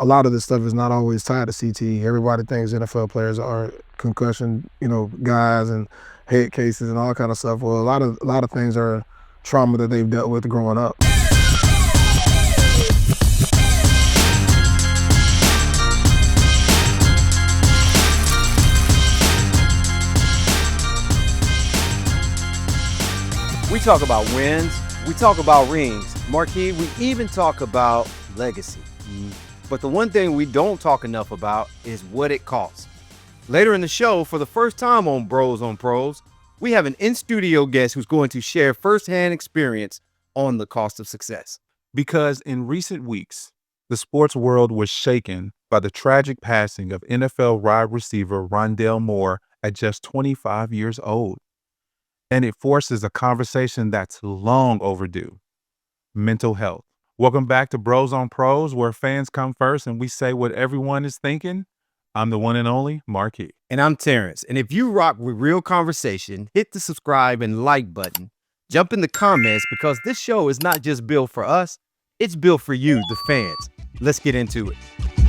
A lot of this stuff is not always tied to CTE. Everybody thinks NFL players are concussion, guys and head cases and all kind of stuff. Well, a lot of things are trauma that they've dealt with growing up. We talk about wins, we talk about rings. Marquis, we even talk about legacy. But the one thing we don't talk enough about is what it costs. Later in the show, for the first time on Bros on Pros, we have an in-studio guest who's going to share firsthand experience on the cost of success. Because in recent weeks, the sports world was shaken by the tragic passing of NFL wide receiver Rondale Moore at just 25 years old. And it forces a conversation that's long overdue: mental health. Welcome back to Bros on Pros, where fans come first and we say what everyone is thinking. I'm the one and only Marquis. And I'm Terrence. And if you rock with real conversation, hit the subscribe and like button. Jump in the comments, because this show is not just built for us, it's built for you, the fans. Let's get into it.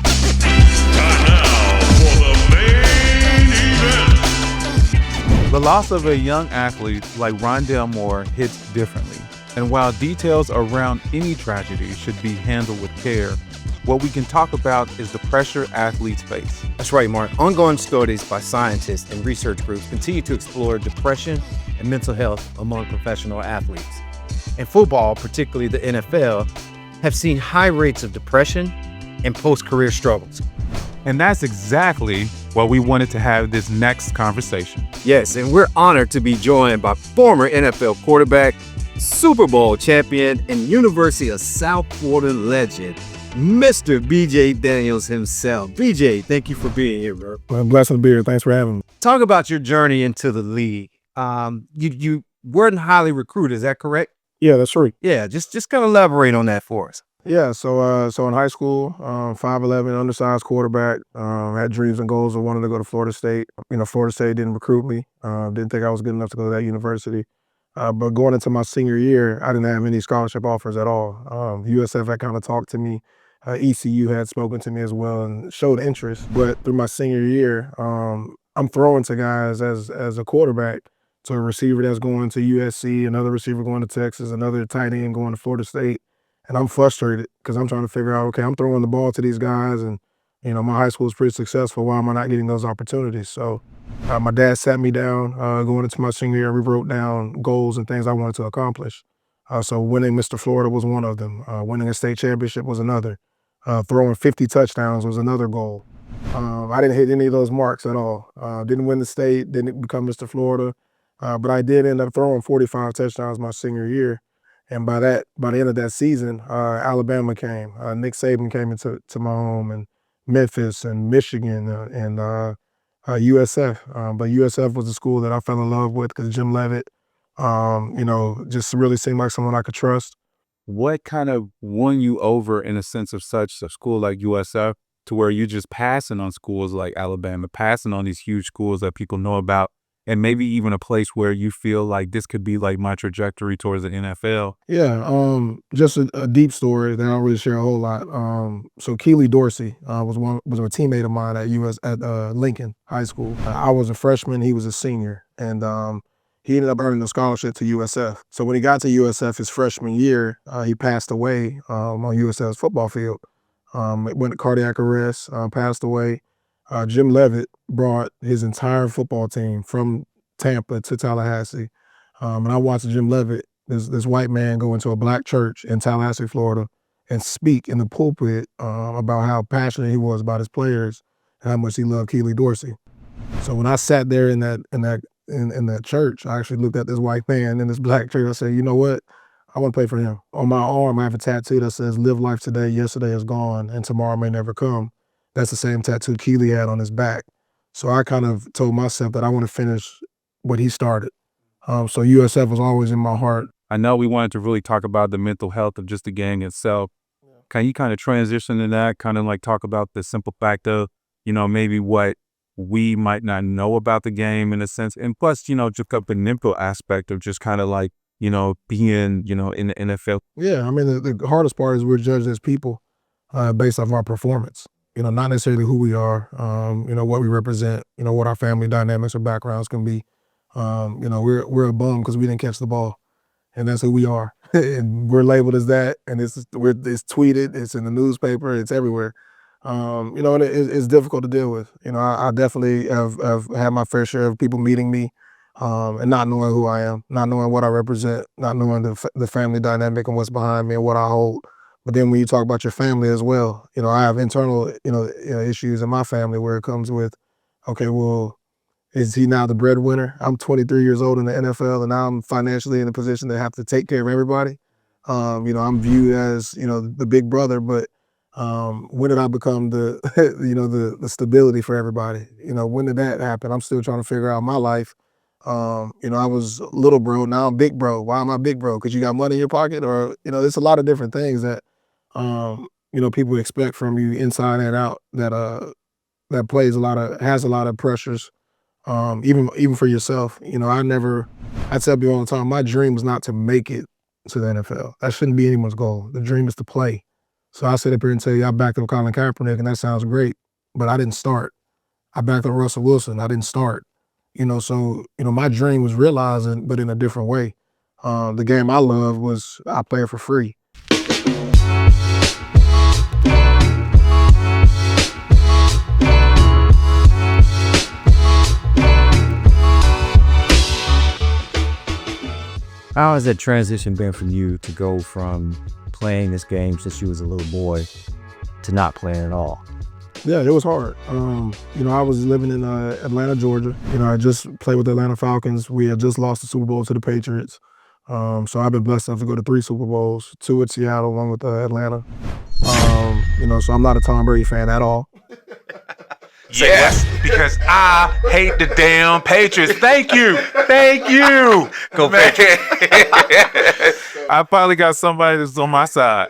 And now for the main event. The loss of a young athlete like Rondale Moore hits differently. And while details around any tragedy should be handled with care, what we can talk about is the pressure athletes face. That's right, Mark. Ongoing studies by scientists and research groups continue to explore depression and mental health among professional athletes. And football, particularly the NFL, have seen high rates of depression and post-career struggles. And that's exactly why we wanted to have this next conversation. Yes, and we're honored to be joined by former NFL quarterback, Super Bowl champion, and University of South Florida legend, Mr. BJ Daniels himself. BJ, thank you for being here, bro. Well, I'm blessed to be here. Thanks for having me. Talk about your journey into the league. You weren't highly recruited, is that correct? Yeah, that's right. Yeah, just kind of elaborate on that for us. Yeah, so in high school, 5'11", undersized quarterback, had dreams and goals of wanting to go to Florida State. Florida State didn't recruit me. Didn't think I was good enough to go to that university. But going into my senior year, I didn't have any scholarship offers at all. USF had kind of talked to me. ECU had spoken to me as well and showed interest. But through my senior year, I'm throwing to guys as a quarterback, to a receiver that's going to USC, another receiver going to Texas, another tight end going to Florida State. And I'm frustrated because I'm trying to figure out, okay, I'm throwing the ball to these guys, and my high school is pretty successful. Why am I not getting those opportunities? So my dad sat me down going into my senior year. We wrote down goals and things I wanted to accomplish. So winning Mr. Florida was one of them. Winning a state championship was another. Throwing 50 touchdowns was another goal. I didn't hit any of those marks at all. Didn't win the state, didn't become Mr. Florida, but I did end up throwing 45 touchdowns my senior year. And by the end of that season, Alabama came. Nick Saban came into my home, and Memphis and Michigan and USF. But USF was a school that I fell in love with because Jim Levitt, just really seemed like someone I could trust. What kind of won you over in a sense of such a school like USF to where you're just passing on schools like Alabama, passing on these huge schools that people know about, and maybe even a place where you feel like this could be like my trajectory towards the NFL? Yeah, just a deep story that I don't really share a whole lot. So Keely Dorsey was a teammate of mine at Lincoln High School. I was a freshman, he was a senior, and he ended up earning a scholarship to USF. So when he got to USF his freshman year, he passed away on USF's football field. Went to cardiac arrest, passed away. Jim Levitt brought his entire football team from Tampa to Tallahassee. And I watched Jim Levitt, this white man, go into a black church in Tallahassee, Florida, and speak in the pulpit about how passionate he was about his players and how much he loved Keely Dorsey. So when I sat there in that church, I actually looked at this white man in this black church. I said, you know what? I want to play for him. On my arm, I have a tattoo that says, "Live life today, yesterday is gone, and tomorrow may never come." That's the same tattoo Keely had on his back. So I kind of told myself that I want to finish what he started. So USF was always in my heart. I know we wanted to really talk about the mental health of just the game itself. Yeah. Can you kind of transition to that, kind of like talk about the simple fact of, maybe what we might not know about the game in a sense, and plus, just the mental aspect of just kind of like, being, in the NFL. Yeah, I mean, the hardest part is we're judged as people. based off our performance. Not necessarily who we are, what we represent, what our family dynamics or backgrounds can be. We're a bum because we didn't catch the ball, and that's who we are. And we're labeled as that, and it's tweeted, it's in the newspaper, it's everywhere. And it's difficult to deal with. I definitely have had my fair share of people meeting me, and not knowing who I am, not knowing what I represent, not knowing the family dynamic and what's behind me and what I hold. But then when you talk about your family as well, I have internal, issues in my family where it comes with, okay, well, is he now the breadwinner? I'm 23 years old in the NFL, and now I'm financially in a position to have to take care of everybody. I'm viewed as, the big brother, but when did I become the, the stability for everybody? When did that happen? I'm still trying to figure out my life. I was little bro, now I'm big bro. Why am I big bro? Because you got money in your pocket? Or, there's a lot of different things that, people expect from you inside and out that has a lot of pressures. Even for yourself, I tell people all the time, my dream is not to make it to the NFL. That shouldn't be anyone's goal. The dream is to play. So I sit up here and tell you I backed up Colin Kaepernick, and that sounds great, but I didn't start. I backed up Russell Wilson. I didn't start. So my dream was realizing, but in a different way. The game I love was I play it for free. How has that transition been for you to go from playing this game since you was a little boy to not playing at all? Yeah, it was hard. I was living in Atlanta, Georgia. I just played with the Atlanta Falcons. We had just lost the Super Bowl to the Patriots. So I've been blessed enough to go to 3 Super Bowls, 2 at Seattle, 1 with Atlanta. So I'm not a Tom Brady fan at all. Yes, because I hate the damn Patriots. Thank you. Go Patriots. I finally got somebody that's on my side.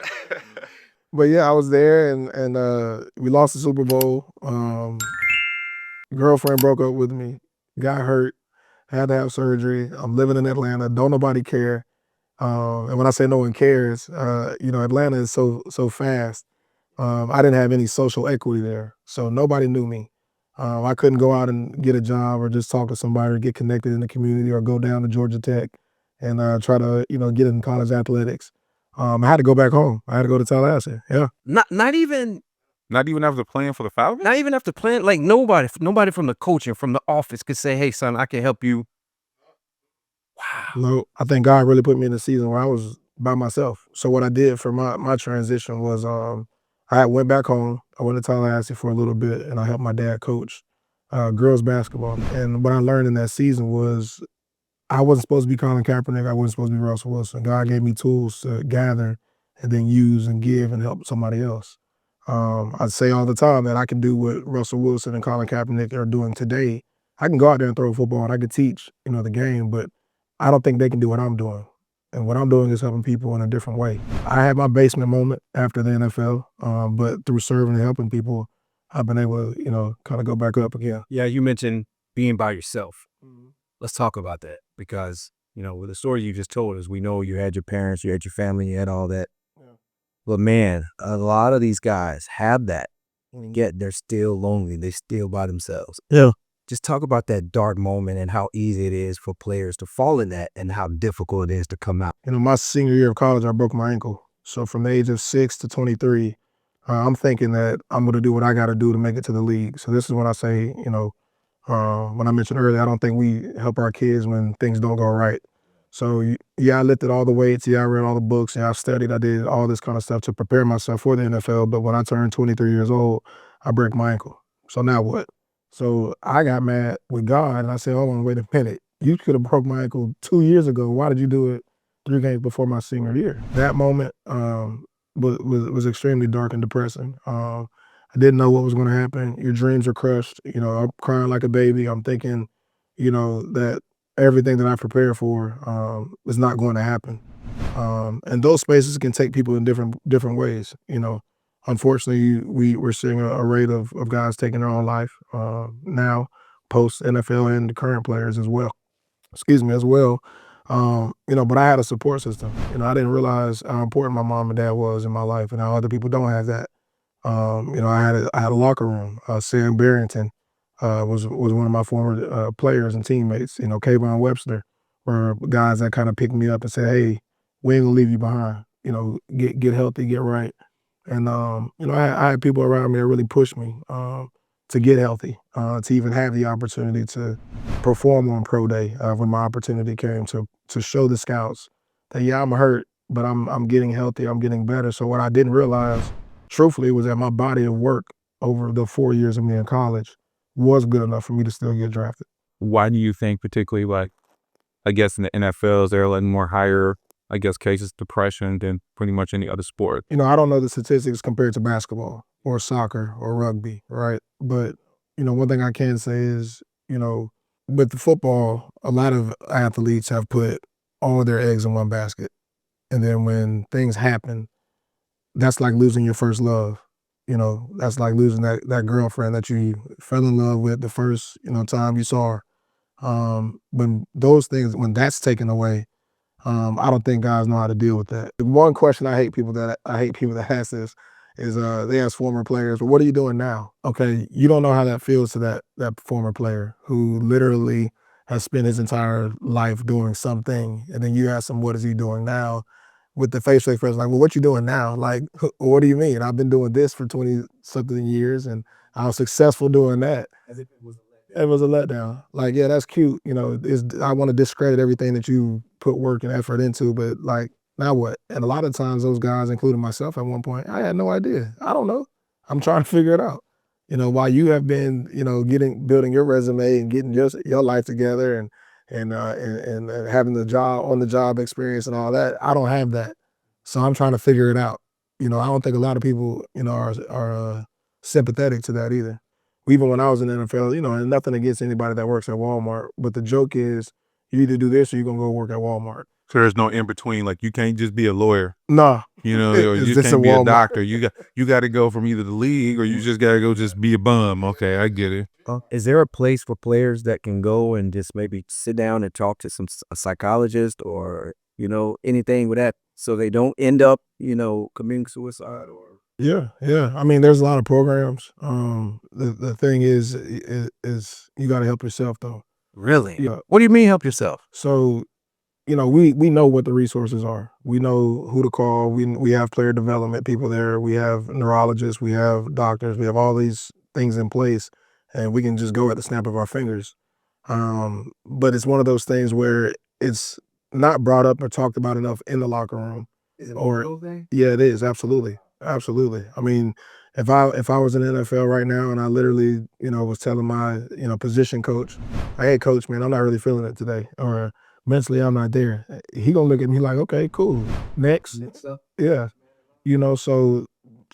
But yeah, I was there, and we lost the Super Bowl. Girlfriend broke up with me, got hurt, had to have surgery. I'm living in Atlanta. Don't nobody care. And when I say no one cares, Atlanta is so fast. I didn't have any social equity there, so nobody knew me. I couldn't go out and get a job or just talk to somebody or get connected in the community or go down to Georgia Tech and try to, get in college athletics. I had to go back home. I had to go to Tallahassee. Yeah. Not even after playing for the Falcons? Not even after playing. Like nobody from the coaching, from the office could say, "Hey, son, I can help you." Wow. No, I think God really put me in a season where I was by myself. So what I did for my transition was I went back home. I went to Tallahassee for a little bit, and I helped my dad coach girls basketball. And what I learned in that season was I wasn't supposed to be Colin Kaepernick. I wasn't supposed to be Russell Wilson. God gave me tools to gather and then use and give and help somebody else. I say all the time that I can do what Russell Wilson and Colin Kaepernick are doing today. I can go out there and throw a football and I can teach, the game, but I don't think they can do what I'm doing. And what I'm doing is helping people in a different way. I had my basement moment after the NFL, but through serving and helping people, I've been able to, kind of go back up again. Yeah, you mentioned being by yourself. Let's talk about that because, with the story you just told us, we know you had your parents, you had your family, you had all that. Yeah. But man, a lot of these guys have that, yet they're still lonely. They're still by themselves. Yeah. Just talk about that dark moment and how easy it is for players to fall in that and how difficult it is to come out. My senior year of college, I broke my ankle. So from the age of 6 to 23, I'm thinking that I'm going to do what I got to do to make it to the league. So this is when I say, when I mentioned earlier, I don't think we help our kids when things don't go right. So yeah, I lifted all the weights. Yeah, I read all the books. Yeah, I studied. I did all this kind of stuff to prepare myself for the NFL. But when I turned 23 years old, I break my ankle. So now what? So I got mad with God and I said, hold on, wait a minute. You could have broke my ankle 2 years ago. Why did you do it 3 games before my senior year? That moment was extremely dark and depressing. I didn't know what was going to happen. Your dreams are crushed. I'm crying like a baby. I'm thinking, that everything that I prepared for is not going to happen. And those spaces can take people in different ways. Unfortunately, we're seeing a rate of guys taking their own life now, post NFL and the current players as well. As well. But I had a support system. I didn't realize how important my mom and dad was in my life and how other people don't have that. I had a locker room. Sam Barrington was one of my former players and teammates. Kayvon Webster were guys that kind of picked me up and said, "Hey, we ain't gonna leave you behind. Get healthy, get right." And I had people around me that really pushed me to get healthy, to even have the opportunity to perform on pro day when my opportunity came to show the scouts that yeah, I'm hurt, but I'm getting healthy, I'm getting better. So what I didn't realize, truthfully, was that my body of work over the 4 years of me in college was good enough for me to still get drafted. Why do you think particularly, like, I guess in the NFL, is there like more higher, I guess, cases of depression than pretty much any other sport? I don't know the statistics compared to basketball or soccer or rugby, right? But, one thing I can say is, with the football, a lot of athletes have put all their eggs in one basket. And then when things happen, that's like losing your first love. That's like losing that girlfriend that you fell in love with the first, time you saw her. When that's taken away, I don't think guys know how to deal with that. The one question I hate people that ask this is they ask former players, "Well, what are you doing now?" Okay, you don't know how that feels to that former player who literally has spent his entire life doing something, and then you ask him, "What is he doing now?" With the facial expression, like, "Well, what you doing now?" Like, "What do you mean? I've been doing this for 20 something years, and I was successful doing that." It was a letdown. Like, yeah, that's cute. I want to discredit everything that you put work and effort into, but like, now what? And a lot of times those guys, including myself at one point, I had no idea. I don't know. I'm trying to figure it out. While you have been, building your resume and getting your life together and having the on the job experience and all that, I don't have that. So I'm trying to figure it out. I don't think a lot of people, are sympathetic to that either. Even when I was in the NFL, and nothing against anybody that works at Walmart, but the joke is you either do this or you're gonna go work at Walmart. So there's no in between. Like, you can't just be a lawyer, Nah, or you it's just just a can't be a Walmart. doctor. You got to go from either the league or you just got to go just be a bum. Okay, I get it. Is there a place for players that can go and just maybe sit down and talk to a psychologist or, anything with that so they don't end up, committing suicide or? Yeah, yeah. I mean, there's a lot of programs. The thing is you got to help yourself though. Really? Yeah. What do you mean help yourself? So we know what the resources are. We know who to call. We have player development people there. We have neurologists. We have doctors. We have all these things in place, and we can just go at the snap of our fingers. But it's one of those things where it's not brought up or talked about enough in the locker room. Is it Or a real thing? yeah, it is absolutely, absolutely. I mean, if I was in the NFL right now and I literally was telling my position coach, "Hey, coach, man, I'm not really feeling it today," or mentally I'm not there. He gonna look at me like, "Okay, cool, next." Yeah, So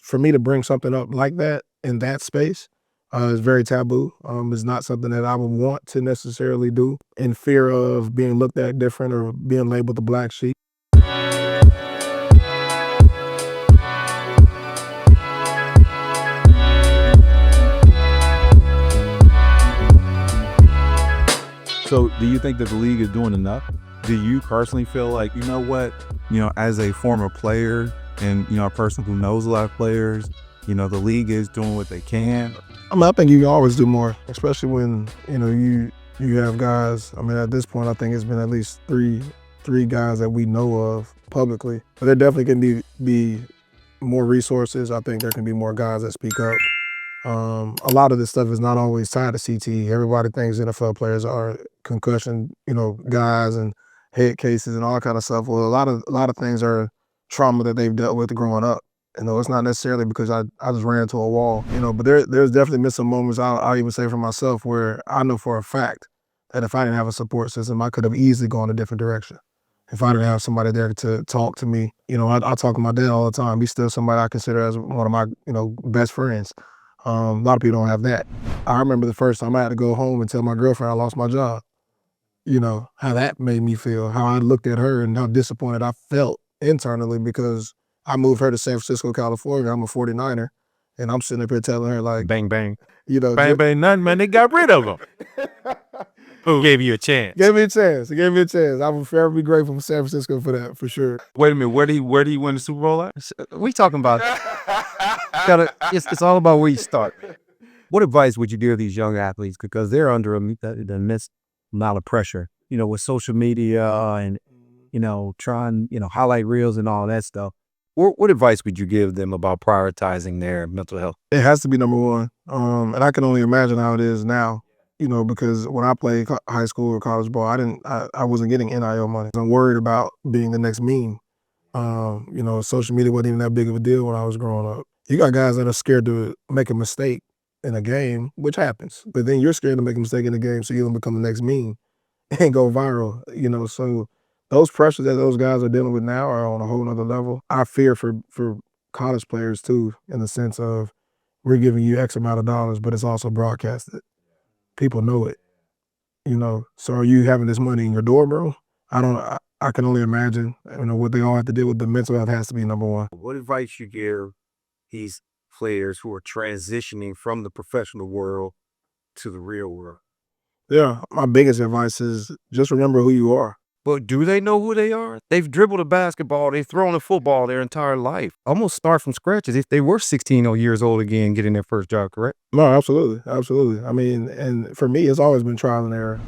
for me to bring something up like that in that space is very taboo. It's not something that I would want to necessarily do in fear of being looked at different or being labeled the black sheep. So do you think that the league is doing enough? Do you personally feel like, you know what, as a former player and, a person who knows a lot of players, the league is doing what they can? I mean, I think you can always do more, especially when you have guys. I mean, at this point, I think it's been at least three guys that we know of publicly. But there definitely can be more resources. I think there can be more guys that speak up. A lot of this stuff is not always tied to CTE. Everybody thinks NFL players are concussion, guys and head cases and all kind of stuff. Well, a lot of things are trauma that they've dealt with growing up. It's not necessarily because I just ran into a wall, but there's definitely been some moments I'll even say for myself where I know for a fact that if I didn't have a support system, I could have easily gone a different direction. If I didn't have somebody there to talk to me, I talk to my dad all the time. He's still somebody I consider as one of my, best friends. A lot of people don't have that. I remember the first time I had to go home and tell my girlfriend I lost my job. How that made me feel, how I looked at her and how disappointed I felt internally because I moved her to San Francisco, California. I'm a 49er. And I'm sitting up here telling her like, Bang, bang. Bang, bang, nothing, man. They got rid of him. Who gave you a chance? Gave me a chance. It gave me a chance. I would forever be grateful for San Francisco for that, for sure. Wait a minute. Where did he win the Super Bowl at? We talking about It's all about where you start, man. What advice would you give these young athletes because they're under an immense amount of pressure? With social media and trying highlight reels and all that stuff. What advice would you give them about prioritizing their mental health? It has to be number one. And I can only imagine how it is now, because when I played high school or college ball, I wasn't getting NIL money. I'm worried about being the next meme. Social media wasn't even that big of a deal when I was growing up. You got guys that are scared to make a mistake in a game, which happens. But then you're scared to make a mistake in the game, so you don't become the next meme and go viral. So those pressures that those guys are dealing with now are on a whole nother level. I fear for college players too, in the sense of we're giving you X amount of dollars, but it's also broadcasted. People know it. So are you having this money in your door, bro? I can only imagine, what they all have to deal with. The mental health has to be number one. What advice you give these players who are transitioning from the professional world to the real world? Yeah, my biggest advice is just remember who you are. But do they know who they are? They've dribbled a basketball, they've thrown a football their entire life. Almost start from scratch as if they were 16 years old again, getting their first job, correct? No, absolutely. Absolutely. I mean, and for me, it's always been trial and error.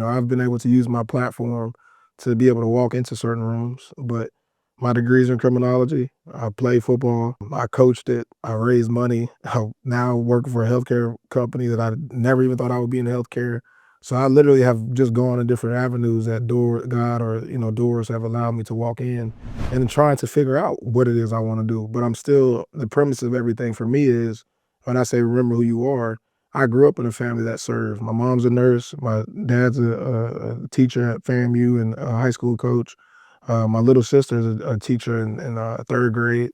I've been able to use my platform to be able to walk into certain rooms, but my degrees in criminology, I played football, I coached it, I raised money. I now work for a healthcare company that I never even thought I would be in healthcare. So I literally have just gone in different avenues that doors have allowed me to walk in and trying to figure out what it is I want to do. But the premise of everything for me is, when I say remember who you are, I grew up in a family that served. My mom's a nurse, my dad's a teacher at FAMU and a high school coach. My little sister's a teacher in third grade.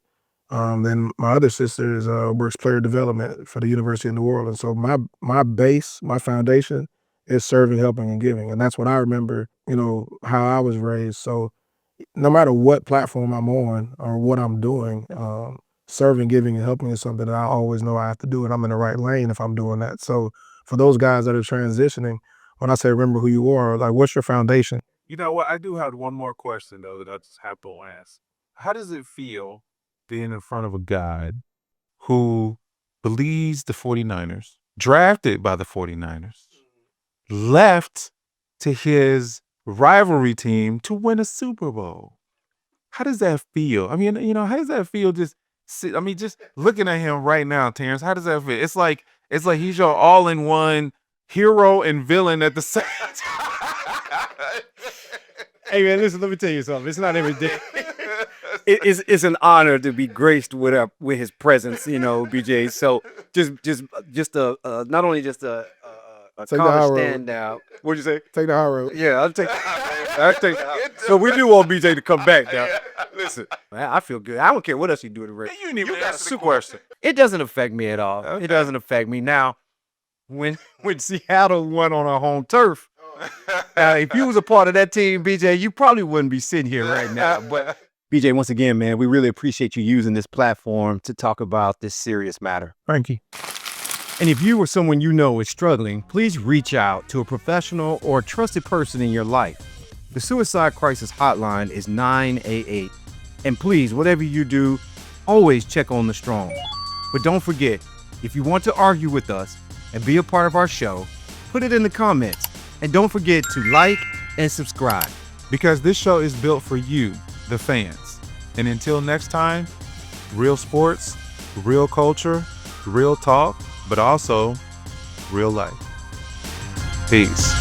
Then my other sister works player development for the University of New Orleans. So my base, my foundation is serving, helping, and giving. And that's what I remember, how I was raised. So no matter what platform I'm on or what I'm doing, serving, giving, and helping is something that I always know I have to do, and I'm in the right lane if I'm doing that. So for those guys that are transitioning, when I say remember who you are, like, what's your foundation? You know what? I do have one more question, though, that I just have to ask. How does it feel being in front of a guy who believes the 49ers, drafted by the 49ers, left to his rivalry team to win a Super Bowl? How does that feel? I mean, how does that feel just looking at him right now, Terrence, how does that feel? It's like he's your all-in-one hero and villain at the same time. Hey man, listen, let me tell you something. It's not every day. It's an honor to be graced with his presence, BJ. So just not only just a college standout. What'd you say? Take the high road. Yeah, I'll take the high road. So we do want BJ to come back now. Listen, man, I feel good. I don't care what else you do to Rick. You didn't even answer the question. It doesn't affect me at all. Okay. It doesn't affect me. Now, when Seattle won on our home turf, if you was a part of that team, BJ, you probably wouldn't be sitting here right now. But BJ, once again, man, we really appreciate you using this platform to talk about this serious matter. Thank you. And if you or someone you know is struggling, please reach out to a professional or a trusted person in your life. The Suicide Crisis Hotline is 988. And please, whatever you do, always check on the strong. But don't forget, if you want to argue with us and be a part of our show, put it in the comments. And don't forget to like and subscribe. Because this show is built for you, the fans. And until next time, real sports, real culture, real talk, but also real life. Peace.